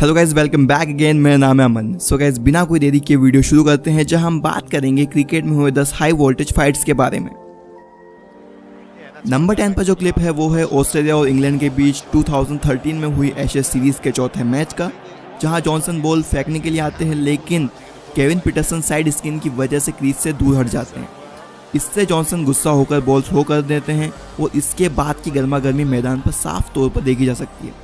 Hello guys, welcome back again. मेरा नाम है अमन। सो गाइस, बिना कोई देरी के वीडियो शुरू करते हैं, जहां हम बात करेंगे क्रिकेट में हुए 10 हाई वोल्टेज फाइट्स के बारे में। नंबर 10 पर जो क्लिप है वो है ऑस्ट्रेलिया और इंग्लैंड के बीच 2013 में हुई एशेज सीरीज के चौथे मैच का, जहां जॉनसन बॉल फेंकने के लिए आते हैं, लेकिन केविन पीटरसन साइड स्किन की वजह से क्रीज से दूर हट जाते हैं। इससे जॉनसन गुस्सा होकर बॉल थ्रो कर देते हैं और इसके बाद की गर्मा गर्मी मैदान पर साफ तौर पर देखी जा सकती है।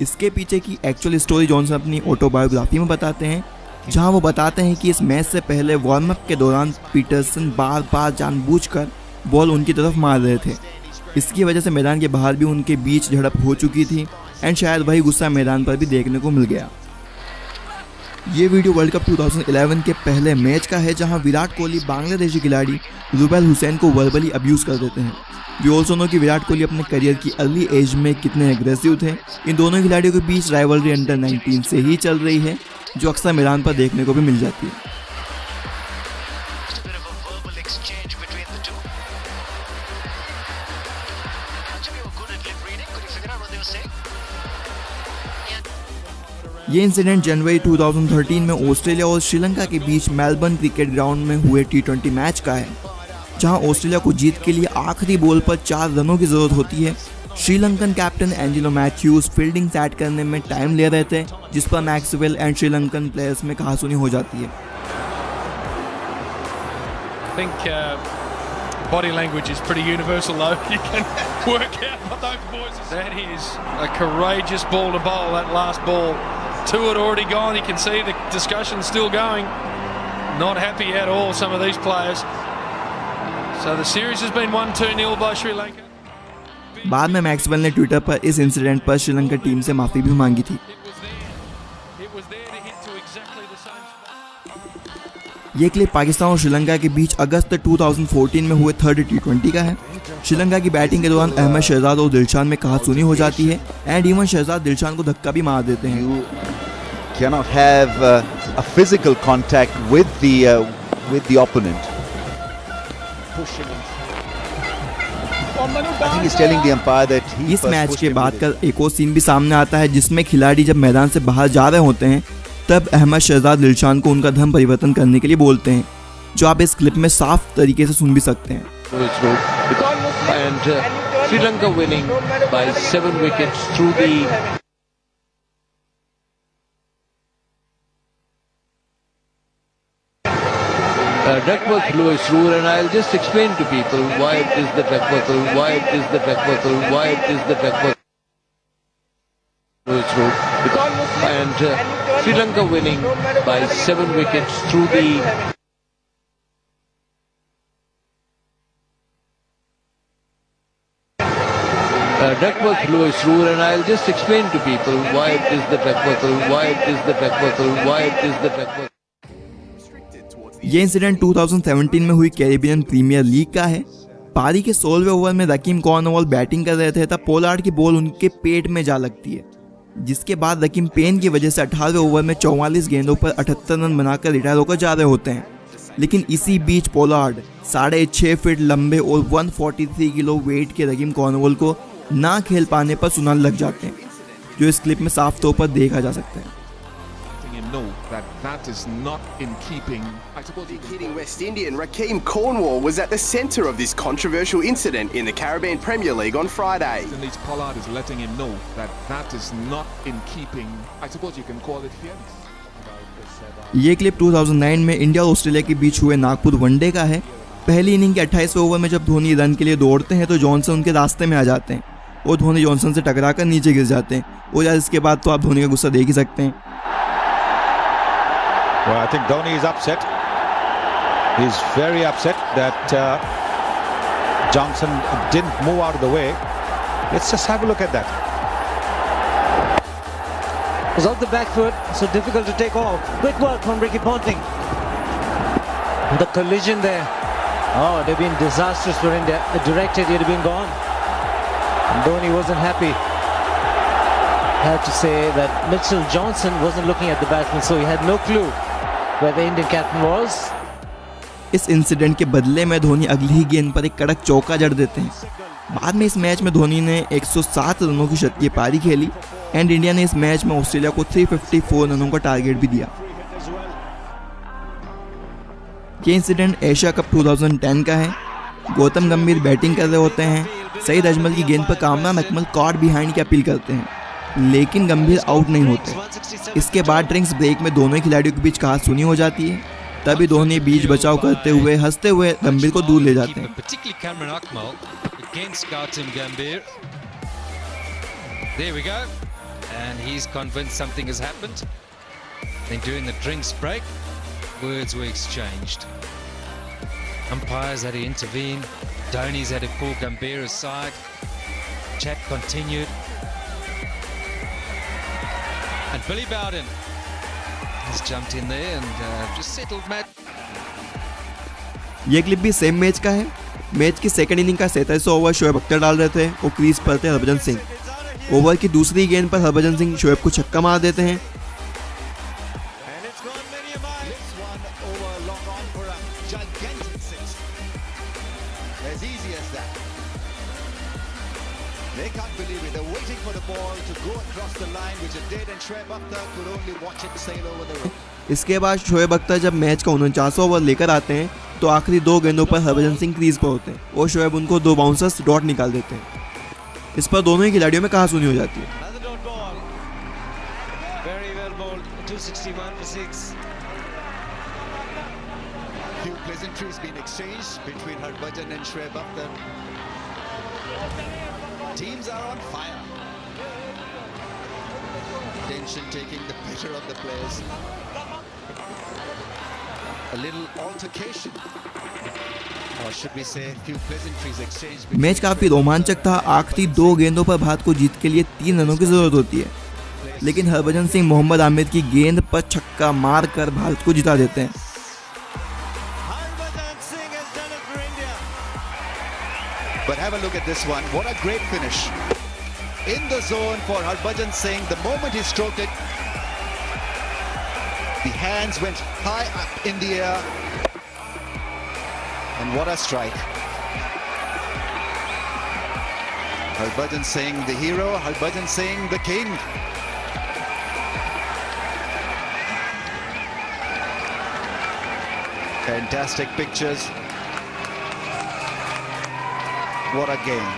इसके पीछे की एक्चुअल स्टोरी जॉनसन अपनी ऑटोबायोग्राफी में बताते हैं, जहां वो बताते हैं कि इस मैच से पहले वार्म अप के दौरान पीटरसन बार बार जानबूझकर बॉल उनकी तरफ मार रहे थे। इसकी वजह से मैदान के बाहर भी उनके बीच झड़प हो चुकी थी एंड शायद वही गुस्सा मैदान पर भी देखने को मिल गया। ये वीडियो वर्ल्ड कप 2011 के पहले मैच का है, जहां विराट कोहली बांग्लादेशी खिलाड़ी रुबेल हुसैन को वर्बली अब्यूज कर देते हैं। वी ऑल्सो नो कि विराट कोहली अपने करियर की अर्ली एज में कितने एग्रेसिव थे। इन दोनों खिलाड़ियों के बीच राइवलरी अंडर 19 से ही चल रही है, जो अक्सर मैदान पर देखने को भी मिल जाती है। ये इंसिडेंट जनवरी 2013 में ऑस्ट्रेलिया और श्रीलंका के बीच मेलबर्न क्रिकेट ग्राउंड में हुए T20 मैच का है, जहां ऑस्ट्रेलिया को जीत के लिए आखिरी बॉल पर 4 रनों की जरूरत होती है। Sri Lankan captain Angelo Mathews fielding set करने में टाइम ले रहे थे, जिस पर मैक्सवेल एंड श्रीलंकन प्लेयर्स में कहासुनी हो जाती है। Body language is pretty universal though. You can work out what those boys are. That is a courageous ball to bowl, that last ball. 2 had already gone. You can see the discussion still going. Not happy at all, some of these players. So the series has been won 2-0 by Sri Lanka. बाद में Maxwell ने Twitter पर इस incident पर Sri Lanka team से माफी भी मांगी थी। ये क्लिप पाकिस्तान और श्रीलंका के बीच अगस्त 2014 में हुए 3rd T20 का है। श्रीलंका की बैटिंग के दौरान अहमद शहजाद और दिलशान में कहासुनी हो जाती है एंड इवन शहजाद दिलशान को धक्का भी मार देते हैं। You cannot have a physical contact with the opponent. I think he's telling the umpire that he इस मैच के बाद का एक और सीन भी सामने आता है, जिसमें खिलाड़ी जब मैदान से बाहर जा रहे होते हैं, तब अहमद शहजाद दिलशान को उनका धर्म परिवर्तन करने के लिए बोलते हैं, जो आप इस क्लिप में साफ तरीके से सुन भी सकते हैं। And Sri Lanka winning by 7 wickets through the Duckworth Lewis rule, and I'll just explain to people why it is the Duckworth rule, why it is the Duckworth rule, why it is the Duckworth Lewis rule. And Sri Lanka winning by 7 wickets through the Duckworth Lewis rule, and I'll just explain to people why it is the Duckworth rule, why it is the Duckworth rule, why it is the Duckworth. ये incident 2017 में हुई Caribbean premiere league का है। पारी के 16वें over में रकीम Cornwall batting कर रहे थे, तब पोलार्ड की बॉल उनके पेट में जा लगती है, जिसके बाद रकीम पेन की वजह से 18वें ओवर में 44 गेंदों पर 78 रन बनाकर रिटायर होकर जा रहे होते हैं। लेकिन इसी बीच पोलार्ड 6.5 फीट लंबे और 143 किलो वेट के रकीम कॉर्नवॉल को ना खेल पाने पर सुनाने लग जाते हैं, जो इस क्लिप में साफ तौर पर देखा जा सकता है। That is not in keeping. Hitting West Indian Rakeem Cornwall was at the centre of this controversial incident in the Caribbean Premier League on Friday. Pollard is letting him know that is not in keeping. I suppose you can call it fairness. ये clip 2009 में India और Australia के बीच हुए Nagpur one day का है। पहली inning के 28वें over में जब धोनी रन के लिए दौड़ते हैं, तो जॉनसन उनके रास्ते में आ जाते हैं और धोनी जॉनसन से टकराकर नीचे गिर जाते हैं। और यार, इसके बाद तो आप धोनी का गुस्सा देख ही सकते हैं। Well, I think Dhoni is upset. He's very upset that Johnson didn't move out of the way. Let's just have a look at that. It was off the back foot, so difficult to take off. Quick work from Ricky Ponting. The collision there. Oh, it would have been disastrous for India. A direct hit, he'd have been gone. And Dhoni wasn't happy. I have to say that Mitchell Johnson wasn't looking at the batsman, so he had no clue where the Indian captain was. इस incident के बदले में धोनी अगली ही गेंद पर एक कड़क चौका जड़ देते हैं। बाद में इस मैच में धोनी ने 107 रनों की शतकीय पारी खेली एंड इंडिया ने इस मैच में ऑस्ट्रेलिया को 354 रनों का टारगेट भी दिया। ये इंसिडेंट एशिया कप 2010 का है। गौतम गंभीर बैटिंग कर रहे होते हैं, सईद अजमल की गेंद पर कामरान अकमल कॉट बिहाइंड की अपील करते हैं, लेकिन गंभीर आउट नहीं होते। इसके बाद ड्रिंक्स ब्रेक में दोनों खिलाड़ियों के बीच कहासुनी हो जाती है। तभी दोनों बीच बचाव करते हुए हंसते हुए गंभीर को दूर ले जाते हैं। There we go, and he's convinced something has happened. Then during the drinks break, words were exchanged. Umpires had to intervene. Dhoni's had to pull Gambhir aside. Chat continued. And Billy Bowden has jumped in there and just settled match. ये clip भी same match का है। Match की second inning का 37वां over Shoaib Akhtar डाल रहे थे और क्रीज पर थे हरभजन सिंह। ओवर की दूसरी गेंद पर हरभजन सिंह शोएब को छक्का मार देते हैं। इसके बाद शोएब अख्तर जब मैच का 49वां ओवर लेकर आते हैं तो आखिरी 2 गेंदों पर हरभजन सिंह क्रीज पर होते हैं और शोएब उनको 2 बाउंसर्स डॉट निकाल देते हैं। इस पर दोनों ही खिलाड़ियों में कहासुनी हो जाती है। Teams are on fire. Tension taking the better of the players. A little altercation, or should we say, few pleasantries exchanged. Match काफी रोमांचक था। आखिरी 2 गेंदों पर भारत को जीत के लिए 3 रनों की जरूरत होती है, लेकिन हरभजन सिंह मोहम्मद आमिर की गेंद पर छक्का मारकर भारत को जिता देते हैं। But have a look at this one. What a great finish. In the zone for Harbhajan Singh. The moment he stroked it, the hands went high up in the air. And what a strike. Harbhajan Singh, the hero. Harbhajan Singh, the king. Fantastic pictures. What a game.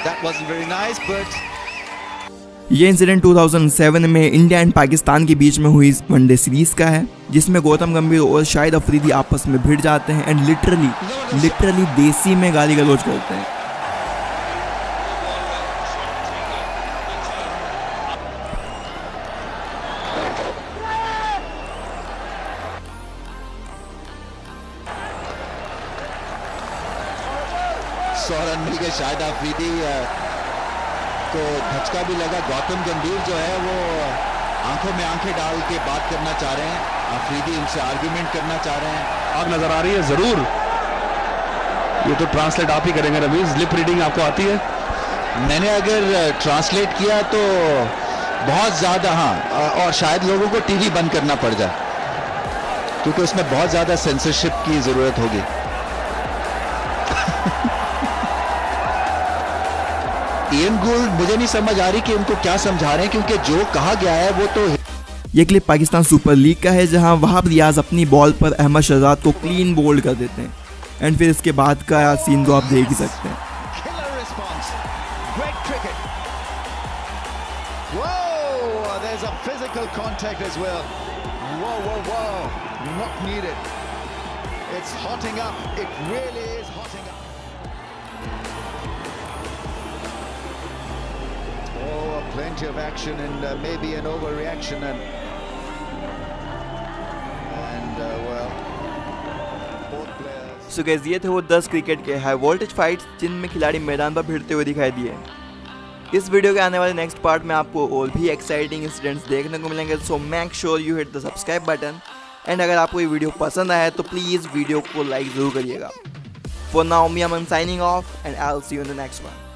That wasn't very nice, but ये incident 2007 में India and Pakistan के बीच में हुई one day series का है, जिसमें गौतम गंभीर और शाहिद अफरीदी आपस में भिड़ जाते हैं एंड लिटरली देसी में गाली गलौज करते हैं। रन मिल गए शाहिद अफरीदी को धचका भी लगा। गौतम गंभीर जो है वो आंखों में आंखें डाल के बात करना चाह रहे हैं। अफरीदी उनसे आर्गुमेंट करना चाह रहे हैं। आग नजर आ रही है जरूर। ये तो ट्रांसलेट आप ही करेंगे रमीज। लिप रीडिंग आपको आती है? मैंने अगर ट्रांसलेट किया तो बहुत ज्यादा, हाँ, और शायद लोगों को टीवी बंद करना पड़ जाए क्योंकि उसमें बहुत ज्यादा सेंसरशिप की जरूरत होगी। इयन गोल्ड, मुझे नहीं समझ आ रही कि उनको क्या समझा रहे हैं, क्योंकि जो कहा गया है वो तो। ये क्लिप पाकिस्तान सुपर लीग का है, जहां वहाब रियाज अपनी बॉल पर अहमद शहजाद को क्लीन बोल्ड कर देते हैं एंड फिर इसके बाद का सीन तो आप देख ही सकते हैं। Plenty of action and maybe an overreaction and well, both players. So guys, ये थे वो 10 क्रिकेट के हाई वोल्टेज फाइट्स जिनमें खिलाड़ी मैदान पर भिड़ते हुए दिखाई दिए। इस वीडियो के आने वाले नेक्स्ट पार्ट में आपको और भी एक्साइटिंग इंसिडेंट्स देखने को मिलेंगे, so make sure you hit the subscribe button and अगर आपको ये वीडियो पसंद आया तो प्लीज़ वीडियो को लाइक ज़रूर करिएगा। For now me I am signing off and I will see you in the next one.